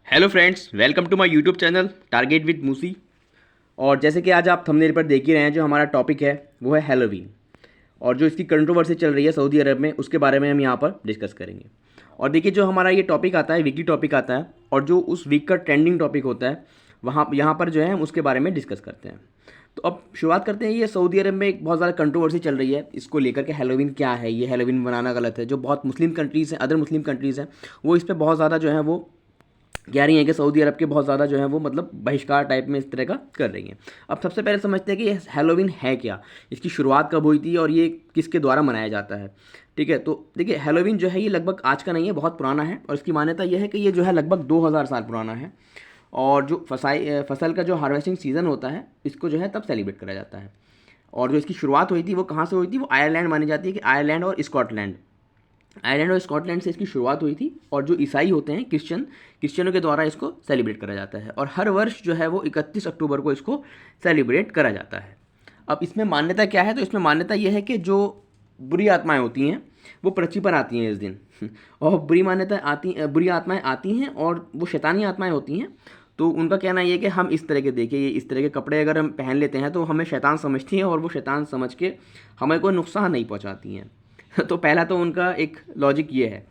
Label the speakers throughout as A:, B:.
A: Hello friends, welcome to my YouTube channel target with मूसी। और जैसे कि आज आप थंबनेल पर देख ही रहे हैं, जो हमारा टॉपिक है वो है हैलोवीन। और जो इसकी कंट्रोवर्सी चल रही है सऊदी अरब में, उसके बारे में हम यहाँ पर डिस्कस करेंगे। और देखिए, जो हमारा ये टॉपिक आता है, वीकली टॉपिक आता है, और जो उस वीक का ट्रेंडिंग टॉपिक होता है, वहाँ यहाँ पर जो है हम उसके बारे में डिस्कस करते हैं। तो अब शुरुआत करते हैं। ये सऊदी अरब में एक बहुत ज़्यादा कंट्रोवर्सी चल रही है इसको लेकर के, हैलोवीन क्या है, ये हैलोवीन बनाना गलत है। जो बहुत मुस्लिम कंट्रीज़ हैं, अदर मुस्लिम कंट्रीज़ हैं, वो इस पर बहुत ज़्यादा जो है वो कह रही हैं कि सऊदी अरब के बहुत ज़्यादा जो है वो मतलब बहिष्कार टाइप में इस तरह का कर रही हैं। अब सबसे पहले समझते हैं कि ये हैलोवीन है क्या, इसकी शुरुआत कब हुई थी और ये किसके द्वारा मनाया जाता है। ठीक है, तो देखिए, हैलोवीन जो है ये लगभग आज का नहीं है, बहुत पुराना है। और इसकी मान्यता यह है कि ये जो है लगभग 2000 साल पुराना है। और जो फसल का जो हार्वेस्टिंग सीज़न होता है, इसको जो है तब सेलिब्रेट करा जाता है। और जो इसकी शुरुआत हुई थी वो कहाँ से हुई थी, वो आयरलैंड मानी जाती है कि आयरलैंड और स्कॉटलैंड, आयरलैंड और स्कॉटलैंड से इसकी शुरुआत हुई थी। और जो ईसाई होते हैं, क्रिश्चियनों के द्वारा इसको सेलिब्रेट करा जाता है। और हर वर्ष जो है वो 31 अक्टूबर को इसको सेलिब्रेट करा जाता है। अब इसमें मान्यता क्या है, तो इसमें मान्यता यह है कि जो बुरी आत्माएं होती हैं वो पृथ्वी पर आती हैं इस दिन और बुरी आत्माएं आती हैं, और वो शैतानी आत्माएं होती हैं। तो उनका कहना ये है कि हम इस तरह के, देखिए, ये इस तरह के कपड़े अगर हम पहन लेते हैं तो हमें शैतान समझती हैं, और वो शैतान समझ के हमें कोई नुकसान नहीं पहुंचाती हैं। तो पहला तो उनका एक लॉजिक ये है।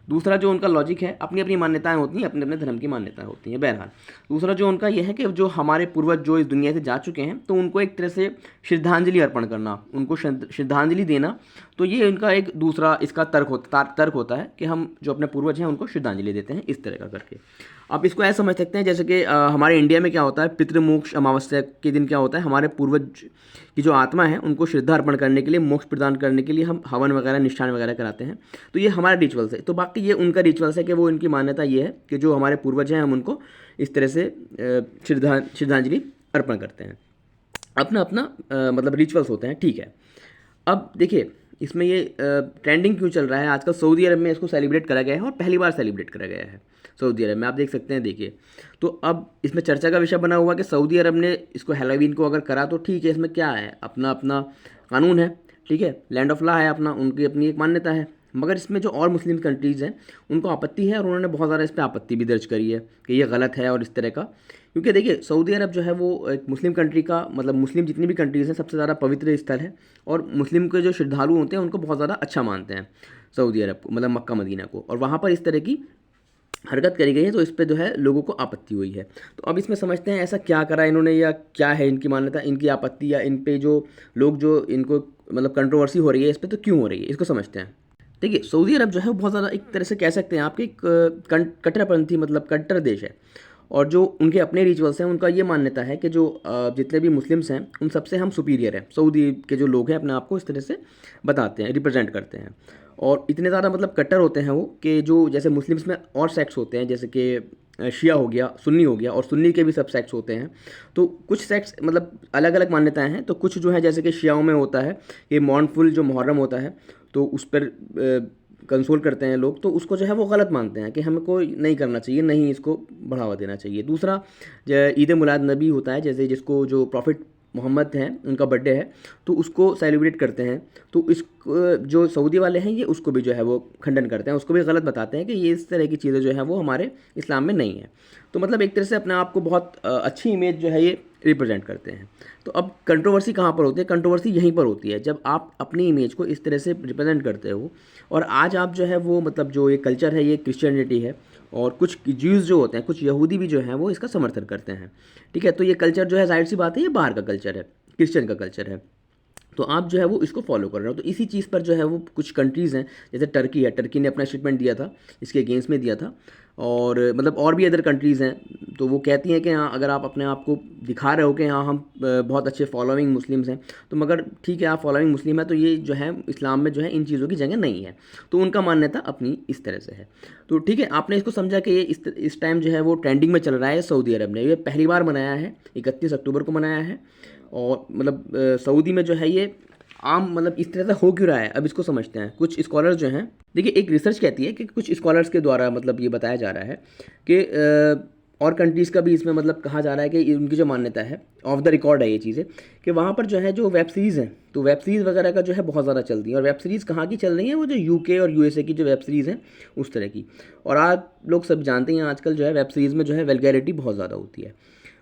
A: दूसरा जो उनका लॉजिक है, अपनी अपनी मान्यताएं होती हैं, अपने अपने धर्म की मान्यताएं होती हैं। बहरहाल, दूसरा जो उनका यह है कि जो हमारे पूर्वज जो इस दुनिया से जा चुके हैं, तो उनको एक तरह से श्रद्धांजलि अर्पण करना, उनको श्रद्धांजलि देना। तो ये उनका एक दूसरा इसका तर्क होता है कि हम जो अपने पूर्वज हैं उनको श्रद्धांजलि देते हैं, इस तरह का करके। आप इसको ऐसा समझ सकते हैं जैसे कि हमारे इंडिया में क्या होता है, पितृमोक्ष अमावस्या के दिन क्या होता है, हमारे पूर्वज की जो आत्मा है उनको श्रद्धा अर्पण करने के लिए, मोक्ष प्रदान करने के लिए हम हवन वगैरह, निष्ठान वगैरह कराते हैं। तो ये हमारा रिचुअल्स है। तो बाकी ये उनका रिचुअल्स है कि वो, इनकी मान्यता ये है कि जो हमारे पूर्वज हैं हम उनको इस तरह से श्रद्धांजलि अर्पण करते हैं। अपना अपना मतलब रिचुअल्स होते हैं। ठीक है, अब देखिए, इसमें ये ट्रेंडिंग क्यों चल रहा है आजकल। सऊदी अरब में इसको सेलिब्रेट करा गया है, और पहली बार सेलिब्रेट करा गया है सऊदी अरब में, आप देख सकते हैं। देखिए, तो अब इसमें चर्चा का विषय बना हुआ कि सऊदी अरब ने इसको हैलोवीन को अगर करा तो ठीक है, इसमें क्या है, अपना अपना कानून है। ठीक है, लैंड ऑफ लॉ है अपना, उनकी अपनी एक मान्यता है। मगर इसमें जो और मुस्लिम कंट्रीज़ हैं उनको आपत्ति है, और उन्होंने बहुत ज़्यादा इस पर आपत्ति भी दर्ज करी है कि ये गलत है और इस तरह का। क्योंकि देखिए, सऊदी अरब जो है वो एक मुस्लिम कंट्री का, मतलब मुस्लिम जितनी भी कंट्रीज़ हैं सबसे ज़्यादा पवित्र स्थल है। और मुस्लिम के जो श्रद्धालु होते हैं उनको बहुत ज़्यादा अच्छा मानते हैं सऊदी अरब को, मतलब मक्का मदीना को। और वहाँ पर इस तरह की हरकत करी गई है, तो इस पे जो है लोगों को आपत्ति हुई है। तो अब इसमें समझते हैं ऐसा क्या करा इन्होंने, या क्या है इनकी मान्यता, इनकी आपत्ति, या इन पे जो लोग, जो इनको मतलब कंट्रोवर्सी हो रही है इस पर, तो क्यों हो रही है, इसको समझते हैं। देखिए, सऊदी अरब जो है वो बहुत ज़्यादा, एक तरह से कह सकते हैं आपके, कट्टरपंथी, मतलब कट्टर देश है। और जो उनके अपने रिचुअल्स हैं, उनका ये मान्यता है कि जो जितने भी मुस्लिम्स हैं उन सबसे हम सुपीरियर हैं। सऊदी के जो लोग हैं अपने आप को इस तरह से बताते हैं, रिप्रेजेंट करते हैं। और इतने ज़्यादा मतलब कट्टर होते हैं वो, कि जो जैसे मुस्लिम्स में और सेक्ट्स होते हैं, जैसे कि शिया हो गया, सुन्नी हो गया, और सुन्नी के भी सब सेक्ट्स होते हैं। तो कुछ सेक्ट्स मतलब अलग अलग मान्यताएं हैं। तो कुछ जो है, जैसे कि शियाओं में होता है कि मौनफुल जो मुहर्रम होता है, तो उस पर कंसोल करते हैं लोग, तो उसको जो है वो गलत मानते हैं कि हमको नहीं करना चाहिए, नहीं इसको बढ़ावा देना चाहिए। दूसरा, ईद मिलाद नबी होता है, जैसे जिसको जो प्रॉफिट मोहम्मद हैं उनका बर्थडे है, तो उसको सेलिब्रेट करते हैं। तो इस जो सऊदी वाले हैं ये उसको भी जो है वो खंडन करते हैं, उसको भी गलत बताते हैं कि ये इस तरह की चीज़ें जो है वो हमारे इस्लाम में नहीं है। तो मतलब एक तरह से अपने आप को बहुत अच्छी इमेज जो है ये रिप्रेजेंट करते हैं। तो अब कंट्रोवर्सी कहाँ पर होती है, कंट्रोवर्सी यहीं पर होती है जब आप अपनी इमेज को इस तरह से रिप्रेजेंट करते हो। और आज आप जो है वो, मतलब जो ये कल्चर है, ये क्रिश्चियनिटी है, और कुछ ज्यूज़ जो होते हैं, कुछ यहूदी भी जो हैं वो इसका समर्थन करते हैं। ठीक है, तो ये कल्चर जो है, जाहिर सी बात है, ये बाहर का कल्चर है, क्रिश्चियन का कल्चर है। तो आप जो है वो इसको फॉलो कर रहे हो। तो इसी चीज़ पर जो है वो कुछ कंट्रीज़ हैं, जैसे टर्की है, टर्की ने अपना स्टेटमेंट दिया था, इसके अगेंस्ट में दिया था। और मतलब और भी अदर कंट्रीज़ हैं, तो वो कहती हैं कि हाँ, अगर आप अपने आप को दिखा रहे हो कि हाँ हम बहुत अच्छे फॉलोइंग मुस्लिम्स हैं, तो मगर ठीक है, आप फॉलोइंग मुस्लिम है, तो ये जो है इस्लाम में जो है इन चीज़ों की जगह नहीं है। तो उनका मान्यता अपनी इस तरह से है। तो ठीक है, आपने इसको समझा कि ये इस टाइम जो है वो ट्रेंडिंग में चल रहा है। सऊदी अरब ने ये पहली बार मनाया है, 31 अक्टूबर को मनाया है। और मतलब सऊदी में जो है ये आम, मतलब इस तरह से हो क्यों रहा है, अब इसको समझते हैं। कुछ स्कॉलर्स जो हैं, देखिए, एक रिसर्च कहती है कि कुछ स्कॉलर्स के द्वारा मतलब ये बताया जा रहा है कि और कंट्रीज़ का भी इसमें मतलब कहा जा रहा है कि उनकी जो मान्यता है, ऑफ द रिकॉर्ड है ये चीज़ें, कि वहाँ पर जो है जो वेब सीरीज़ हैं, तो वेब सीरीज़ वगैरह का जो है बहुत ज़्यादा चलती है। और वेब सीरीज़ कहाँ की चल रही हैं, वो जो यूके और यूएसए की जो वेब सीरीज़ हैं उस तरह की। और आप लोग सब जानते हैं आजकल जो है वेब सीरीज़ में जो है वल्गैरिटी बहुत ज़्यादा होती है।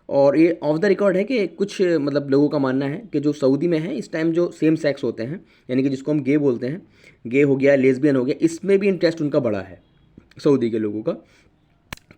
A: और ये ऑफ द रिकॉर्ड है कि कुछ मतलब लोगों का मानना है कि जो सऊदी में है इस टाइम जो सेम सेक्स होते हैं, यानी कि जिसको हम गे बोलते हैं, गे हो गया, लेस्बियन हो गया, इसमें भी इंटरेस्ट उनका बढ़ा है सऊदी के लोगों का।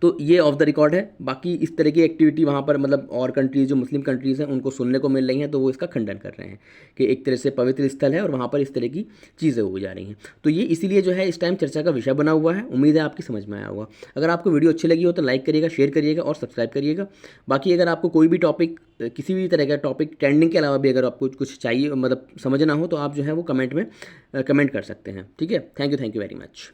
A: तो ये ऑफ द रिकॉर्ड है। बाकी इस तरह की एक्टिविटी वहाँ पर मतलब और कंट्रीज़ जो मुस्लिम कंट्रीज़ हैं उनको सुनने को मिल रही हैं, तो वो इसका खंडन कर रहे हैं कि एक तरह से पवित्र स्थल है और वहाँ पर इस तरह की चीज़ें हो जा रही हैं। तो ये इसीलिए जो है इस टाइम चर्चा का विषय बना हुआ है। उम्मीद है आपकी समझ में आया होगा। अगर आपको वीडियो अच्छी लगी हो तो लाइक करिएगा, शेयर करिएगा और सब्सक्राइब करिएगा। बाकी अगर आपको कोई भी टॉपिक, किसी भी तरह का टॉपिक, ट्रेंडिंग के अलावा भी अगर आपको कुछ चाहिए मतलब समझना हो, तो आप जो है वो कमेंट में कमेंट कर सकते हैं। ठीक है, थैंक यू वेरी मच।